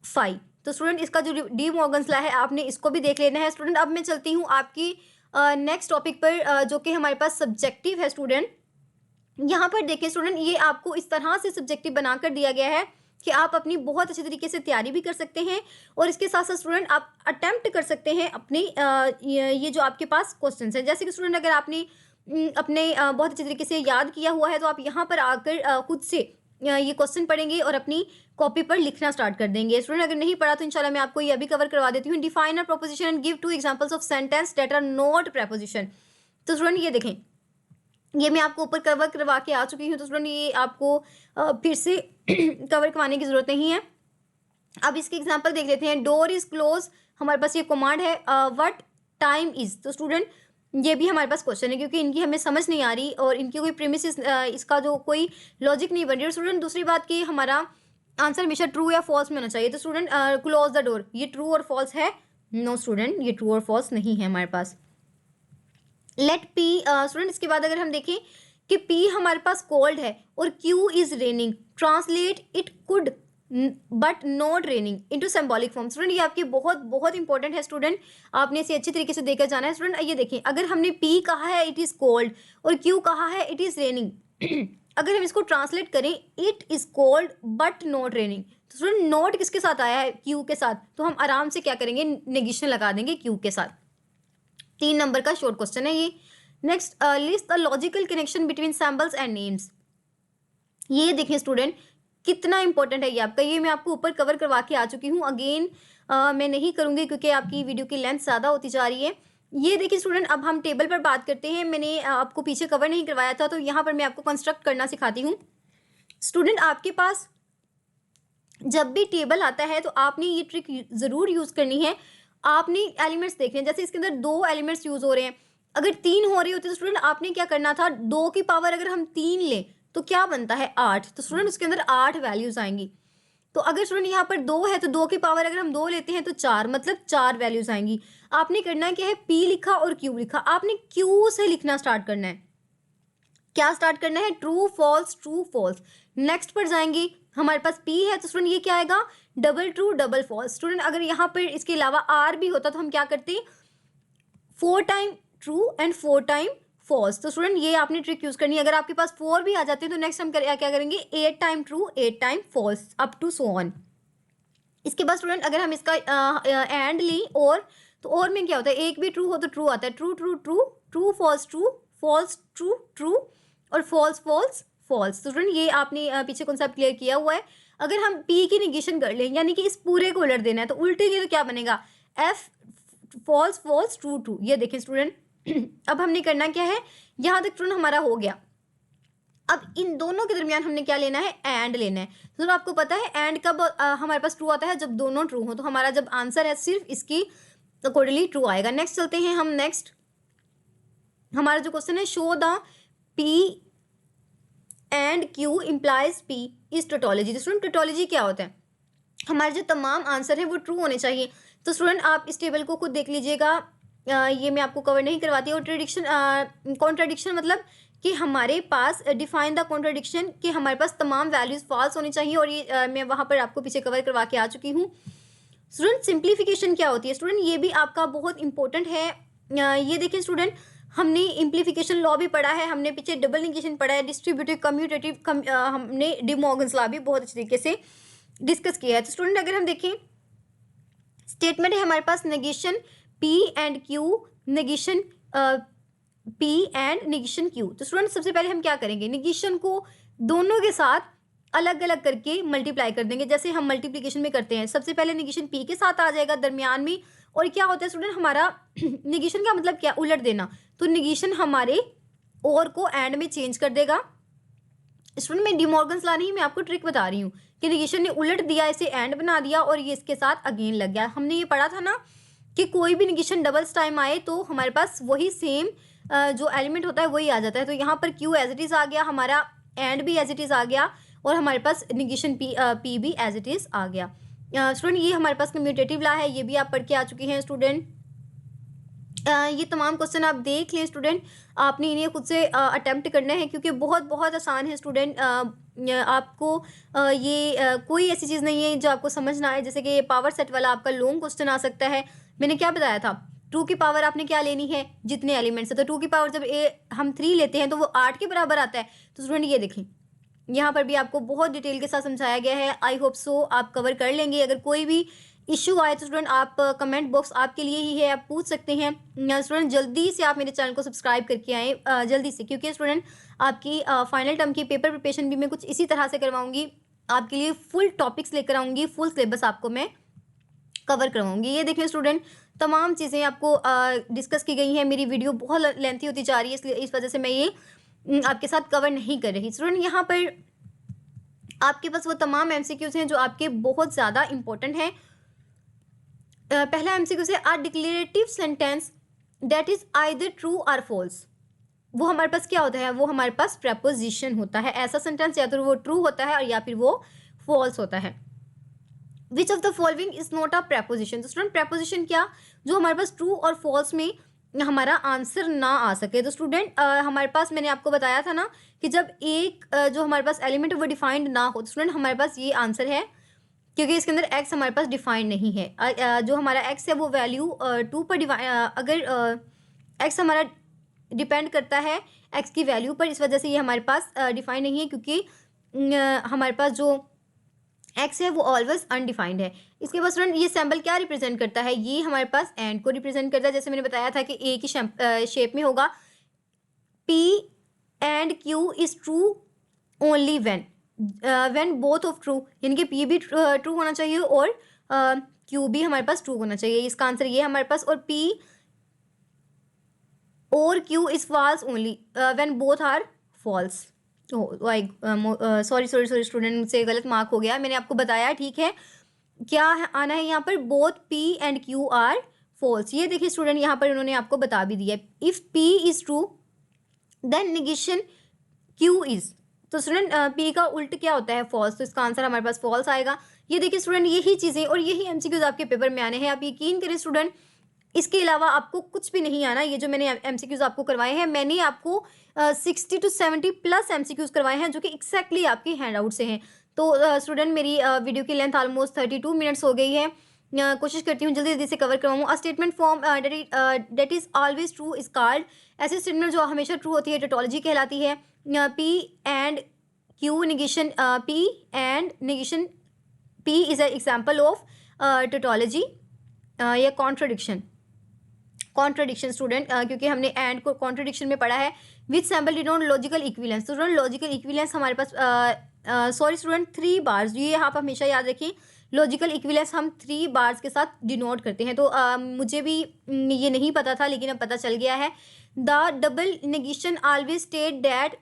5। तो स्टूडेंट इसका जो डी मॉर्गन्स लॉ है आपने इसको भी देख लेना है स्टूडेंट। अब मैं चलती हूँ आपकी नेक्स्ट टॉपिक पर जो कि हमारे पास सब्जेक्टिव है स्टूडेंट। यहाँ पर देखें स्टूडेंट, ये आपको इस तरह से सब्जेक्टिव बनाकर दिया गया है कि आप अपनी बहुत अच्छे तरीके से तैयारी भी कर सकते हैं और इसके साथ साथ स्टूडेंट आप अटेम्प्ट कर सकते हैं अपनी ये जो आपके पास क्वेश्चंस हैं। जैसे कि स्टूडेंट अगर आपने अपने बहुत अच्छे तरीके से याद किया हुआ है तो आप यहाँ पर आकर खुद से ये क्वेश्चन पढ़ेंगे और अपनी कॉपी पर लिखना स्टार्ट कर देंगे। स्टूडेंट अगर नहीं पढ़ा तो इंशाल्लाह मैं आपको ये अभी कवर करवा देती हूँ। Define a proposition and give 2 examples of sentence that are not preposition. तो स्टूडेंट ये देखें, ये मैं आपको ऊपर कवर करवा के आ चुकी हूँ, तो स्टूडेंट ये आपको फिर से कवर करवाने की ज़रूरत नहीं है। अब इसके एग्जांपल देख लेते हैं। डोर इज़ क्लोज, हमारे पास ये कमांड है। व्हाट टाइम इज़, तो स्टूडेंट ये भी हमारे पास क्वेश्चन है क्योंकि इनकी हमें समझ नहीं आ रही और इनकी कोई प्रीमिस इसका जो कोई लॉजिक नहीं बन रही। और स्टूडेंट दूसरी बात कि हमारा आंसर हमेशा ट्रू या फॉल्स में होना चाहिए। तो स्टूडेंट क्लोज द डोर, ये ट्रू और फॉल्स है? नो स्टूडेंट, ये ट्रू और फॉल्स नहीं है हमारे पास। लेट पी, स्टूडेंट इसके बाद अगर हम देखें कि पी हमारे पास कोल्ड है और Q is raining, translate it could but not raining into symbolic form. Student ये आपकी बहुत बहुत इंपॉर्टेंट है स्टूडेंट, आपने इसे अच्छी तरीके से देकर जाना है स्टूडेंट। ये देखें, अगर हमने पी कहा है इट इज़ कोल्ड और क्यू कहा है इट इज़ रेनिंग, अगर हम इसको ट्रांसलेट करें it is cold but not raining, तो स्टूडेंट नोट किसके साथ आया है? क्यू के साथ। तो हम आराम से क्या करेंगे? नेगेशन लगा देंगे क्यू के साथ। 3 नंबर का शॉर्ट क्वेश्चन है ये। Next, list the logical connection between symbols and names. ये देखें स्टूडेंट कितना इंपॉर्टेंट है ये आपका, ये मैं आपको ऊपर कवर करवा के आ चुकी हूँ। अगेन मैं नहीं करूँगी क्योंकि आपकी वीडियो की लेंथ ज़्यादा होती जा रही है। ये देखिए स्टूडेंट, अब हम टेबल पर बात करते हैं। मैंने आपको पीछे कवर नहीं करवाया था तो यहाँ पर मैं आपको कंस्ट्रक्ट करना सिखाती हूँ। स्टूडेंट आपके पास जब भी टेबल आता है तो आपने ये ट्रिक ज़रूर यूज़ करनी है। आपने एलिमेंट्स देखने हैं, जैसे इसके अंदर 2 एलिमेंट्स यूज़ हो रहे हैं, अगर 3 हो रही होती तो स्टूडेंट आपने क्या करना था? 2 की पावर अगर हम 3 लें तो क्या बनता है? 8। तो स्टूडेंट उसके अंदर 8 वैल्यूज आएंगी। तो अगर स्टूडेंट यहाँ पर 2 है तो 2 की पावर अगर हम 2 लेते हैं तो 4, मतलब 4 वैल्यूज आएंगी। आपने करना क्या है? पी लिखा और क्यू लिखा, आपने क्यू से लिखना स्टार्ट करना है। क्या स्टार्ट करना है? True false true false. Next पर जाएंगे, हमारे पास पी है तो स्टूडेंट ये क्या आएगा? Double true double false. Student अगर यहाँ पर इसके अलावा आर भी होता तो हम क्या करते? 4 time true and 4 time false. तो स्टूडेंट ये आपने ट्रिक यूज करनी है। अगर आपके पास 4 भी आ जाते हैं तो नेक्स्ट हम क्या करेंगे? 8 time true 8 time false up to so on. इसके बाद स्टूडेंट अगर हम इसका एंड ली और, तो और में क्या होता है? एक भी ट्रू हो तो ट्रू आता है, true true true, true false true, false true true और फॉल्स फॉल्स फॉल्स। तो स्टूडेंट ये आपने पीछे कॉन्सेप्ट क्लियर किया हुआ है। अगर हम पी की निगेशन कर लें यानी कि इस पूरे को उलट देना है तो उल्टेंगे तो क्या बनेगा? F false false true true. ये देखें स्टूडेंट, अब हमने करना क्या है? यहाँ तक स्टूडेंट हमारा हो गया। अब इन दोनों के दरमियान हमने क्या लेना है? एंड लेना है। तो आपको पता है एंड कब हमारे पास ट्रू आता है? जब दोनों ट्रू हो। तो हमारा जब आंसर है सिर्फ इसकी अकॉर्डिंगली ट्रू आएगा। नेक्स्ट चलते हैं हम। नेक्स्ट हमारा जो क्वेश्चन है, show the P and Q implies P is tautology. तो स्टूडेंट टोटोलॉजी क्या होता है? हमारे जो तमाम आंसर हैं वो ट्रू होने चाहिए। तो स्टूडेंट आप इस टेबल को खुद देख लीजिएगा, ये मैं आपको कवर नहीं करवाती। और कॉन्ट्राडिक्शन मतलब कि हमारे पास डिफाइन द कॉन्ट्राडिक्शन कि हमारे पास तमाम वैल्यूज फॉल्स होनी चाहिए और ये मैं वहाँ पर आपको पीछे कवर करवा के आ चुकी हूँ। स्टूडेंट सिंप्लीफिकेशन क्या होती है? स्टूडेंट ये भी आपका बहुत इंपॉर्टेंट है। ये देखिए स्टूडेंट, हमने इम्प्लीफिकेशन लॉ भी पढ़ा है, हमने पीछे डबल निगेशन पढ़ा है, डिस्ट्रीब्यूटिव कम्यूटेटिव हमने डी मॉर्गन्स लॉ भी बहुत अच्छे तरीके से डिस्कस किया है। तो स्टूडेंट अगर हम देखें, स्टेटमेंट है हमारे पास negation P and Q, negation P and negation Q. तो स्टूडेंट सबसे पहले हम क्या करेंगे? नेगेशन को दोनों के साथ अलग अलग करके मल्टीप्लाई कर देंगे, जैसे हम मल्टीप्लिकेशन में करते हैं। सबसे पहले नेगेशन पी के साथ आ जाएगा दरमियान में, और क्या होता है स्टूडेंट हमारा नेगेशन का मतलब क्या? उलट देना। तो नेगेशन हमारे और को एंड में चेंज कर देगा। स्टूडेंट मैं डी मॉर्गन्स लॉ नहीं, मैं आपको ट्रिक बता रही हूँ कि नेगेशन ने उलट दिया, इसे एंड बना दिया और ये इसके साथ अगेन लग गया। हमने ये पढ़ा था ना कि कोई भी नेगेशन डबल्स टाइम आए तो हमारे पास वही सेम जो एलिमेंट होता है वही आ जाता है। तो यहाँ पर क्यू एज इट इज़ आ गया, हमारा एंड भी एज इट इज़ आ गया और हमारे पास नेगेशन पी भी एज इट इज़ आ गया। स्टूडेंट ये हमारे पास कम्यूटेटिव लॉ है, ये भी आप पढ़ के आ चुके हैं स्टूडेंट। ये तमाम क्वेश्चन आप देख लें स्टूडेंट, आपने इन्हें खुद से अटेम्प्ट करना है क्योंकि बहुत बहुत आसान है स्टूडेंट। आपको कोई ऐसी चीज़ नहीं है जो आपको समझ ना आए, जैसे कि ये पावर सेट वाला आपका लॉन्ग क्वेश्चन आ सकता है। मैंने क्या बताया था, टू की पावर आपने क्या लेनी है, जितने एलिमेंट्स है, तो टू की पावर जब हम 3 लेते हैं तो वो 8 के बराबर आता है। तो स्टूडेंट ये देखें, यहाँ पर भी आपको बहुत डिटेल के साथ समझाया गया है। आई होप सो आप कवर कर लेंगे। अगर कोई भी इशू आए तो स्टूडेंट आप कमेंट बॉक्स आपके लिए ही है, आप पूछ सकते हैं। स्टूडेंट जल्दी से आप मेरे चैनल को सब्सक्राइब करके आएँ जल्दी से, क्योंकि स्टूडेंट आपकी फाइनल टर्म की पेपर प्रिपरेशन भी मैं कुछ इसी तरह से करवाऊंगी। आपके लिए फुल टॉपिक्स लेकर आऊँगी, फुल सिलेबस आपको मैं कवर करवाऊंगी। ये देखिए स्टूडेंट, तमाम चीज़ें आपको डिस्कस की गई हैं। मेरी वीडियो बहुत लेंथी होती जा रही है, इसलिए इस वजह से मैं ये आपके साथ कवर नहीं कर रही। स्टूडेंट यहाँ पर आपके पास वो तमाम एमसीक्यूज हैं जो आपके बहुत ज़्यादा इंपॉर्टेंट हैं। पहला एमसीक्यू से a declarative sentence that is either true और फॉल्स। वो हमारे पास क्या होता है, वो हमारे पास प्रपोजिशन होता है। ऐसा सेंटेंस या तो वो ट्रू होता है और या फिर वो फॉल्स होता है। Which of the following is not a preposition. तो स्टूडेंट प्रपोजिशन क्या, जो हमारे पास ट्रू और फॉल्स में हमारा आंसर ना आ सके। तो स्टूडेंट हमारे पास, मैंने आपको बताया था ना कि जब एक जो हमारे पास एलिमेंट है वो डिफाइंड ना हो, तो स्टूडेंट हमारे पास ये आंसर है, क्योंकि इसके अंदर एक्स हमारे पास डिफाइंड नहीं है। जो हमारा एक्स है वो वैल्यू 2 पर अगर एक्स हमारा डिपेंड करता है एक्स की वैल्यू पर, इस वजह से ये हमारे पास डिफाइंड नहीं है, क्योंकि हमारे पास जो एक्स है वो ऑलवेज अनडिफाइंड है। इसके बाद स्टूडेंट ये सैम्पल क्या रिप्रेजेंट करता है, ये हमारे पास एंड को रिप्रेजेंट करता है। जैसे मैंने बताया था कि ए की शेप में होगा, P and Q is true only when both of true, यानी कि पी भी ट्रू होना चाहिए और क्यू भी हमारे पास ट्रू होना चाहिए। इसका आंसर ये है हमारे पास। और पी और Q is false only when both are false. Sorry student, मुझसे गलत मार्क हो गया। मैंने आपको बताया, ठीक है, क्या आना है यहाँ पर, both P and Q are false. ये देखिए स्टूडेंट, यहाँ पर उन्होंने आपको बता भी दिया, if P is true then negation Q is. तो स्टूडेंट पी का उल्ट क्या होता है, फॉल्स, तो इसका आंसर हमारे पास फॉल्स आएगा। ये देखिए स्टूडेंट, यही चीज़ें और यही एमसीक्यूज आपके पेपर में आने हैं। आप यकीन करें स्टूडेंट, इसके अलावा आपको कुछ भी नहीं आना। ये जो मैंने एमसीक्यूज आपको करवाए हैं, मैंने आपको 60 to 70 प्लस एमसीक्यूज करवाए हैं जो कि एक्जैक्टली आपके हैंड आउट से हैं। तो स्टूडेंट मेरी वीडियो की लेंथ ऑलमोस्ट 32 मिनट्स हो गई है। कोशिश करती हूँ जल्दी जल्दी से कवर करवाऊँ। A statement form that is always true is called. ऐसी स्टेटमेंट जो हमेशा ट्रू होती है टोटोलॉजी कहलाती है। P and Q negation, P and negation, P is a example of tautology या कॉन्ट्रडिक्शन स्टूडेंट, क्योंकि हमने एंड को कॉन्ट्रडिक्शन में पढ़ा है। Which symbol denote logical equivalence. तो स्टूडेंट लॉजिकल इक्विवेलेंस हमारे पास सॉरी स्टूडेंट 3 बार्स, ये आप हमेशा याद रखें। लॉजिकल इक्विवेलेंस हम 3 बार्स के साथ डिनोट करते हैं। तो मुझे भी ये नहीं पता था, लेकिन अब पता चल गया है। The double negation always state that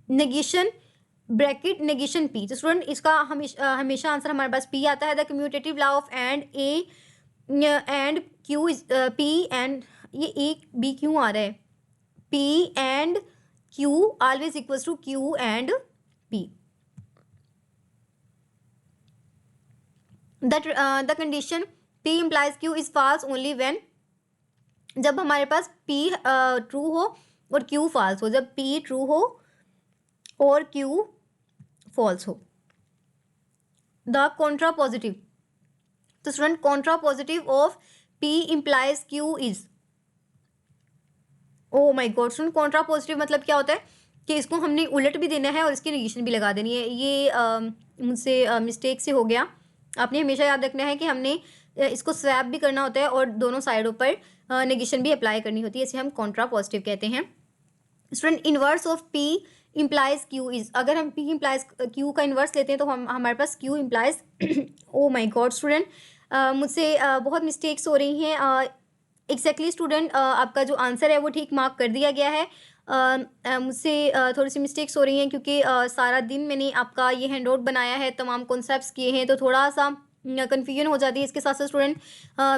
negation bracket negation P. तो स्टूडेंट इसका हमेशा आंसर हमारे पास पी आता है। The commutative law of and Q is P and, ये एक बी क्यों आ रहा है, P and Q always equals to Q and P. The condition P implies Q is false only when, जब हमारे पास पी ट्रू हो और क्यू फॉल्स हो। जब पी ट्रू हो और क्यू फॉल्स हो। द कॉन्ट्रा पॉजिटिव, तो student Contra positive of P implies Q is, O my God student, Contra positive मतलब क्या होता है कि इसको हमने उलट भी देना है और इसकी नेगेशन भी लगा देनी है। ये मुझसे मिस्टेक से हो गया। आपने हमेशा याद रखना है कि हमने इसको स्वैप भी करना होता है और दोनों साइडों पर नेगेशन भी अप्लाई करनी होती है, इसे हम कॉन्ट्रा पॉजिटिव कहते हैं। Student inverse of P implies Q is, अगर हम पी इम्प्लाइज क्यू का इन्वर्स लेते हैं तो हमारे पास Q implies, oh my God student, मुझसे बहुत मिस्टेक्स हो रही हैं। एग्जैक्टली स्टूडेंट, आपका जो आंसर है वो ठीक मार्क कर दिया गया है। मुझसे थोड़ी सी मिस्टेक्स हो रही हैं क्योंकि सारा दिन मैंने आपका ये हैंड आउट बनाया है, तमाम कॉन्सेप्ट्स किए हैं, तो थोड़ा सा कन्फ्यूजन हो जाती है। इसके साथ साथ स्टूडेंट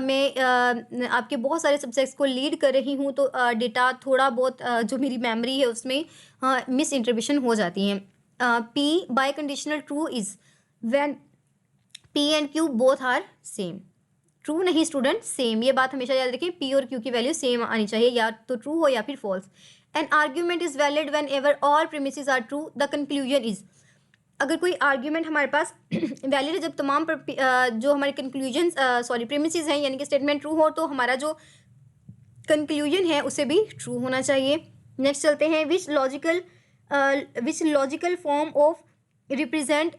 मैं आपके बहुत सारे सब्जेक्ट्स को लीड कर रही हूँ, तो डेटा थोड़ा बहुत जो मेरी मेमोरी है उसमें मिस इंटरप्रिटेशन हो जाती हैं। P by conditional true is when P and Q both are same. True नहीं स्टूडेंट, सेम, ये बात हमेशा याद रखें, P और Q की वैल्यू सेम आनी चाहिए, या तो ट्रू हो या फिर false. An argument is valid whenever all premises are true, the conclusion is. अगर कोई आर्ग्यूमेंट हमारे पास वैलिड है जब तमाम जो हमारे कंक्लूजन प्रीमिसेस हैं यानी कि स्टेटमेंट ट्रू हो, तो हमारा जो कंक्लूजन है उसे भी ट्रू होना चाहिए। नेक्स्ट चलते हैं, which logical form of represent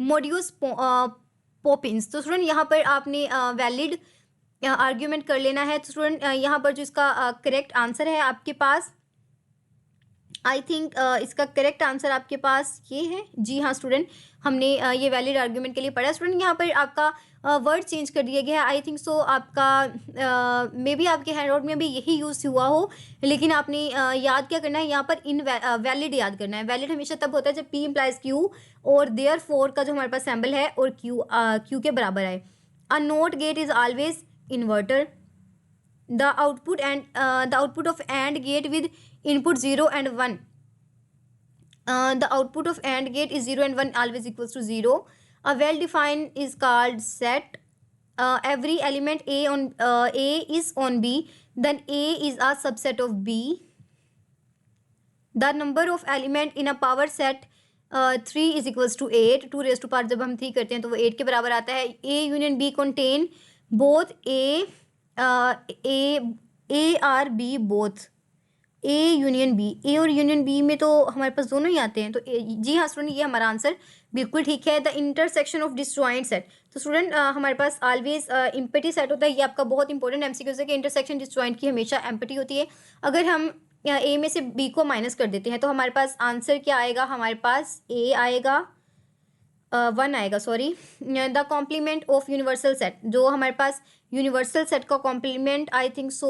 modus ponens. तो स्टूडेंट यहाँ पर आपने वैलिड आर्ग्यूमेंट कर लेना है। तो स्टूडेंट यहाँ पर जो इसका करेक्ट आंसर है आपके पास, आई थिंक इसका करेक्ट आंसर आपके पास ये है। जी हाँ स्टूडेंट, हमने ये वैलिड आर्ग्यूमेंट के लिए पढ़ा। स्टूडेंट यहाँ पर आपका वर्ड चेंज कर दिया गया है, आई थिंक सो आपका मे बी आपके हैंडआउट में भी यही यूज़ हुआ हो, लेकिन आपने याद क्या करना है यहाँ पर, इन वैलिड याद करना है। वैलिड हमेशा तब होता है जब P इम्प्लाइज Q और देयर फोर का जो हमारे पास सैम्बल है और Q के बराबर आए। A not gate is always inverter. The output of AND gate with input 0 and 1. The output of AND gate is 0 and 1 always equals to 0. A well-defined is called set. Every element A is on B, then A is a subset of B. The number of element in a power set 3 is equals to 8. 2 raised to power जब हम 3 करते हैं तो वो 8 के बराबर आता है। A union B contain both A or B both. A union B, A और यूनियन बी में तो हमारे पास दोनों ही आते हैं, तो जी हाँ स्टूडेंट, ये हमारा आंसर बिल्कुल ठीक है। The intersection of disjoint set. तो स्टूडेंट हमारे पास ऑलवेज एम्प्टी सेट होता है, ये आपका बहुत इंपॉर्टेंट एमसीक्यूज है कि इंटरसेक्शन डिसजॉइंट की हमेशा एम्प्टी होती है। अगर हम ए में से बी को माइनस कर देते हैं तो हमारे पास आंसर क्या आएगा, हमारे पास ए आएगा, 1 आएगा, sorry. The complement of universal set, जो हमारे पास यूनिवर्सल सेट का complement I think so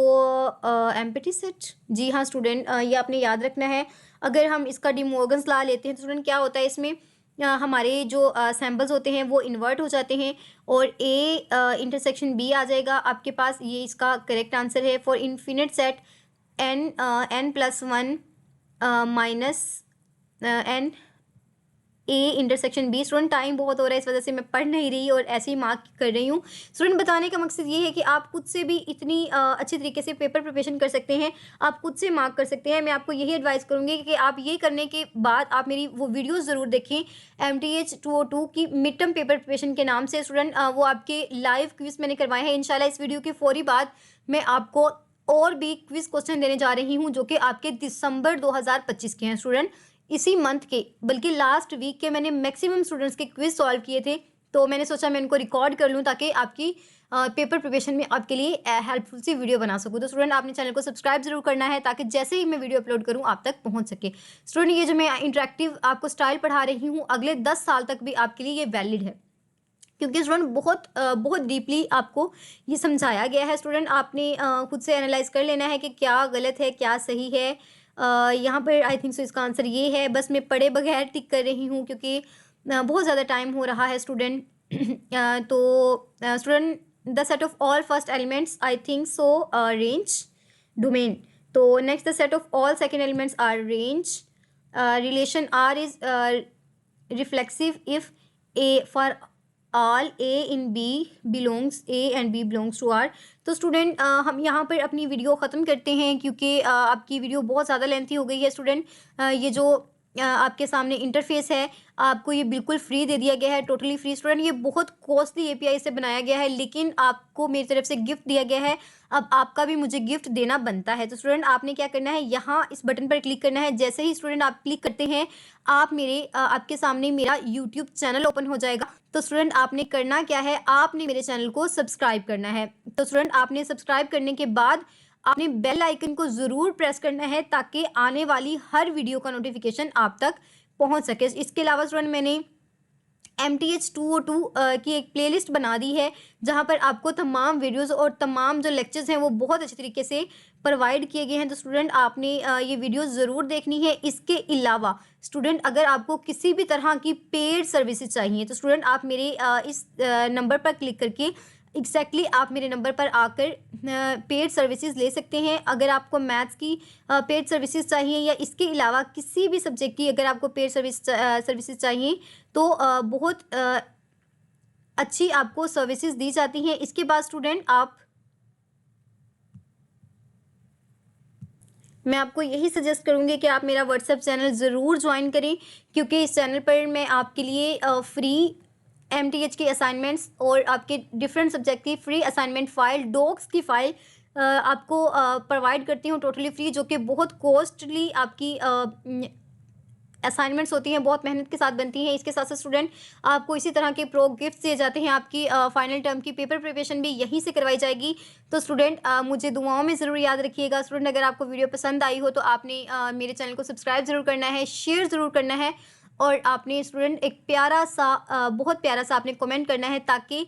empty set. जी हाँ स्टूडेंट, ये आपने याद रखना है। अगर हम इसका डी मोर्गन्स लॉ लेते हैं तो स्टूडेंट क्या होता है इसमें, हमारे जो सैम्पल्स होते हैं वो इन्वर्ट हो जाते हैं और ए इंटरसेक्शन बी आ जाएगा आपके पास, ये इसका करेक्ट आंसर है। For infinite set n+1 minus n A intersection B. Student time बहुत हो रहा है, इस वजह से मैं पढ़ नहीं रही और ऐसे ही मार्क कर रही हूँ। स्टूडेंट बताने का मकसद ये है कि आप खुद से भी इतनी अच्छी तरीके से पेपर प्रिपरेशन कर सकते हैं, आप खुद से मार्क कर सकते हैं। मैं आपको यही एडवाइस करूँगी कि आप ये करने के बाद आप मेरी वो वीडियोज़ ज़रूर देखें MTH 202 की मिड टर्म पेपर प्रिपरेशन के नाम से। स्टूडेंट वो आपके लाइव क्विज़ मैंने करवाए हैं। इंशाल्लाह इस वीडियो के फौरी बाद मैं आपको और भी क्विज़ क्वेश्चन देने जा रही हूँ जो कि आपके दिसंबर 2025 के हैं। स्टूडेंट इसी मंथ के, बल्कि लास्ट वीक के मैंने मैक्सिमम स्टूडेंट्स के क्विज सॉल्व किए थे, तो मैंने सोचा मैं इनको रिकॉर्ड कर लूँ ताकि आपकी पेपर प्रिपरेशन में आपके लिए हेल्पफुल सी वीडियो बना सकूँ। तो स्टूडेंट आपने चैनल को सब्सक्राइब जरूर करना है ताकि जैसे ही मैं वीडियो अपलोड करूँ आप तक पहुँच सके। स्टूडेंट ये जो मैं इंटरेक्टिव आपको स्टाइल पढ़ा रही हूँ अगले 10 साल तक भी आपके लिए ये वैलिड है, क्योंकि स्टूडेंट बहुत डीपली आपको ये समझाया गया है। स्टूडेंट आपने खुद से एनालाइज कर लेना है कि क्या गलत है क्या सही है। यहाँ पर आई थिंक सो इसका आंसर ये है। बस मैं पढ़े बगैर टिक कर रही हूँ क्योंकि बहुत ज़्यादा टाइम हो रहा है स्टूडेंट। तो student the set of all first elements I think so range domain. तो next the set of all second elements are range. Relation R is reflexive if A for all A in B belongs A and B belongs to R. तो स्टूडेंट हम यहाँ पर अपनी वीडियो ख़त्म करते हैं क्योंकि आपकी वीडियो बहुत ज़्यादा लेंथी हो गई है। स्टूडेंट ये जो आपके सामने इंटरफेस है आपको ये बिल्कुल फ्री दे दिया गया है, टोटली फ्री। स्टूडेंट ये बहुत कॉस्टली API से बनाया गया है लेकिन आपको मेरी तरफ से गिफ्ट दिया गया है, अब आपका भी मुझे गिफ्ट देना बनता है। तो स्टूडेंट आपने क्या करना है, यहाँ इस बटन पर क्लिक करना है। जैसे ही स्टूडेंट आप क्लिक करते हैं आप आपके सामने मेरा YouTube चैनल ओपन हो जाएगा। तो स्टूडेंट आपने करना क्या है, आपने मेरे चैनल को सब्सक्राइब करना है। तो स्टूडेंट आपने सब्सक्राइब करने के बाद आपने बेल आइकन को ज़रूर प्रेस करना है ताकि आने वाली हर वीडियो का नोटिफिकेशन आप तक पहुंच सके। इसके अलावा स्टूडेंट मैंने MTH 202 की एक प्लेलिस्ट बना दी है जहां पर आपको तमाम वीडियोस और तमाम जो लेक्चर्स हैं वो बहुत अच्छे तरीके से प्रोवाइड किए गए हैं। तो स्टूडेंट आपने ये वीडियोस ज़रूर देखनी है। इसके अलावा स्टूडेंट अगर आपको किसी भी तरह की पेड सर्विसेज चाहिए तो स्टूडेंट आप मेरे इस नंबर पर क्लिक करके एग्जैक्टली आप मेरे नंबर पर आकर पेड सर्विसेज ले सकते हैं। अगर आपको मैथ्स की पेड सर्विसेज चाहिए या इसके अलावा किसी भी सब्जेक्ट की अगर आपको पेड सर्विसेज चाहिए तो बहुत अच्छी आपको सर्विसेज दी जाती हैं। इसके बाद स्टूडेंट मैं आपको यही सजेस्ट करूँगी कि आप मेरा व्हाट्सएप चैनल ज़रूर ज्वाइन करें, क्योंकि इस चैनल पर मैं आपके लिए फ्री एमटीएच की असाइनमेंट्स और आपके डिफरेंट सब्जेक्ट की फ्री असाइनमेंट फ़ाइल, डॉक्स की फ़ाइल आपको प्रोवाइड करती हूँ टोटली फ्री, जो कि बहुत कॉस्टली आपकी असाइनमेंट्स होती हैं, बहुत मेहनत के साथ बनती हैं। इसके साथ-साथ स्टूडेंट आपको इसी तरह के प्रो गिफ्ट्स दिए जाते हैं। आपकी फाइनल टर्म की पेपर प्रिपरेशन भी यहीं से करवाई जाएगी। तो स्टूडेंट मुझे दुआओं में ज़रूर याद रखिएगा। स्टूडेंट अगर आपको वीडियो पसंद आई हो तो आपने मेरे चैनल को सब्सक्राइब ज़रूर करना है, शेयर ज़रूर करना है, और आपने स्टूडेंट एक बहुत प्यारा सा आपने कमेंट करना है, ताकि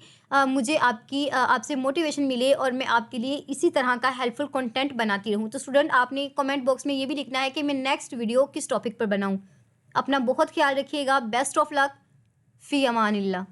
मुझे आपसे मोटिवेशन मिले और मैं आपके लिए इसी तरह का हेल्पफुल कंटेंट बनाती रहूँ। तो स्टूडेंट आपने कमेंट बॉक्स में ये भी लिखना है कि मैं नेक्स्ट वीडियो किस टॉपिक पर बनाऊँ। अपना बहुत ख्याल रखिएगा। Best of luck. फ़ी अमानिल्लाह।